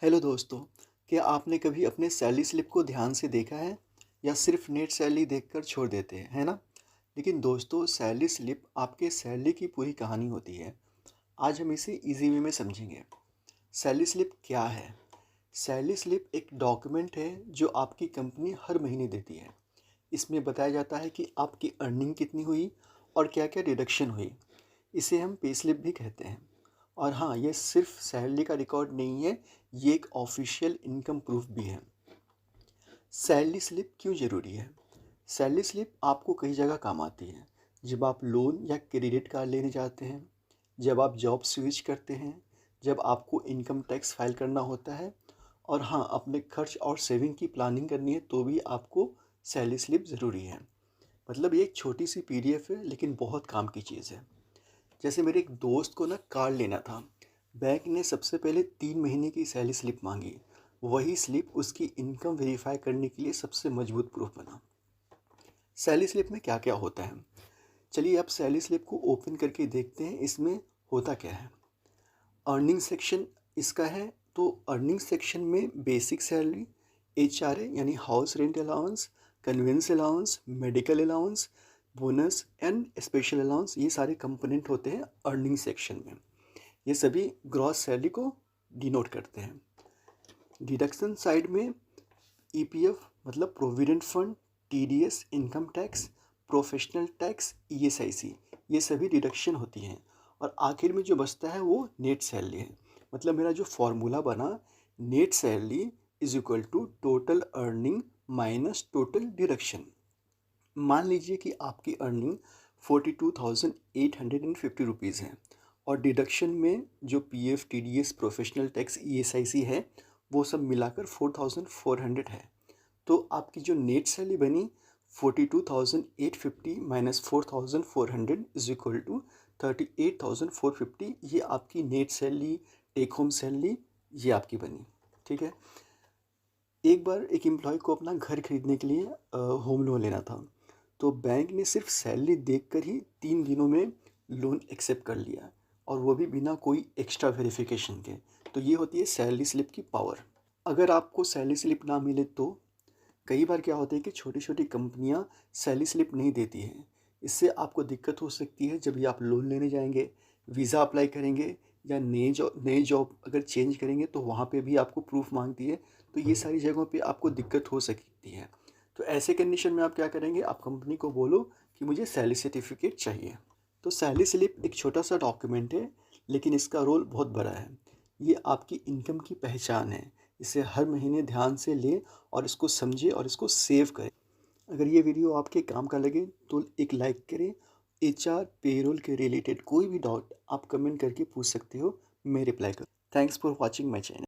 Hello दोस्तों, क्या आपने कभी अपने सैलरी स्लिप को ध्यान से देखा है या सिर्फ नेट सैलरी देखकर छोड़ देते हैं, है ना? लेकिन दोस्तों, सैलरी स्लिप आपके सैलरी की पूरी कहानी होती है। आज हम इसे इजी वे में समझेंगे। सैलरी स्लिप क्या है? सैलरी स्लिप एक डॉक्यूमेंट है जो आपकी कंपनी हर महीने देती है। इसमें बताया जाता है कि आपकी अर्निंग कितनी हुई और क्या-क्या डिडक्शन हुई। इसे हम पे स्लिप भी कहते हैं। और हाँ, ये सिर्फ सैलरी का रिकॉर्ड नहीं है, ये एक ऑफिशियल इनकम प्रूफ भी है। सैलरी स्लिप क्यों ज़रूरी है? सैलरी स्लिप आपको कई जगह काम आती है। जब आप लोन या क्रेडिट कार्ड लेने जाते हैं, जब आप जॉब स्विच करते हैं, जब आपको इनकम टैक्स फाइल करना होता है और हाँ, अपने खर्च और सेविंग की प्लानिंग करनी है तो भी आपको सैलरी स्लिप ज़रूरी है। मतलब ये एक छोटी सी पीडीएफ है लेकिन बहुत काम की चीज़ है। जैसे मेरे एक दोस्त को ना कार लेना था। बैंक ने सबसे पहले 3 महीने की सैलरी स्लिप मांगी। वही स्लिप उसकी इनकम वेरीफाई करने के लिए सबसे मजबूत प्रूफ बना। सैलरी स्लिप में क्या क्या होता है, चलिए अब सैलरी स्लिप को ओपन करके देखते हैं इसमें होता क्या है। अर्निंग सेक्शन इसका है। तो अर्निंग सेक्शन में बेसिक सैलरी, HRA यानी house rent allowance, convince allowance, medical allowance, bonus and special allowance, ये सारे कंपोनेंट होते हैं अर्निंग सेक्शन में। ये सभी ग्रॉस सैलरी को डिनोट करते हैं। डिडक्शन साइड में EPF मतलब provident fund, TDS income tax, professional tax, ESIC, ये सभी डिडक्शन होती हैं। और आखिर में जो बचता है वो नेट सैलरी है। मतलब मेरा जो फॉर्मूला बना, net salary is equal to total earning minus total deduction. मान लीजिए कि आपकी अर्निंग 42,850 रुपीज़ है और डिडक्शन में जो PF, TDS, professional tax, ESIC है वो सब मिलाकर 4,400 है। तो आपकी जो नेट सैलरी बनी 42,850 माइनस 4,400 इज इक्वल टू 38,450। ये आपकी net salary, take home salary, ये आपकी बनी। ठीक है। एक बार एक एम्प्लॉय को अपना घर खरीदने के लिए होम लोन लेना था। तो बैंक ने सिर्फ सैलरी देखकर ही 3 दिनों में लोन एक्सेप्ट कर लिया और वो भी बिना कोई एक्स्ट्रा वेरिफिकेशन के। तो ये होती है सैलरी स्लिप की पावर। अगर आपको सैलरी स्लिप ना मिले तो कई बार क्या होता है कि छोटी छोटी कंपनियां सैलरी स्लिप नहीं देती हैं। इससे आपको दिक्कत हो सकती है जब भी आप लोन लेने जाएंगे, वीज़ा अप्लाई करेंगे या नए जॉब अगर चेंज करेंगे तो वहाँ पे भी आपको प्रूफ मांगती है। तो ये सारी जगहों पे आपको दिक्कत हो सकती है। तो ऐसे कंडीशन में आप क्या करेंगे, आप कंपनी को बोलो कि मुझे सैलरी सर्टिफिकेट चाहिए। तो सैलरी स्लिप एक छोटा सा डॉक्यूमेंट है लेकिन इसका रोल बहुत बड़ा है। ये आपकी इनकम की पहचान है। इसे हर महीने ध्यान से लें और इसको समझें और इसको सेव करें। अगर ये वीडियो आपके काम का लगे तो एक लाइक करें। HR पेरोल के रिलेटेड कोई भी डाउट आप कमेंट करके पूछ सकते हो, मैं रिप्लाई करूँ। Thanks for watching my channel.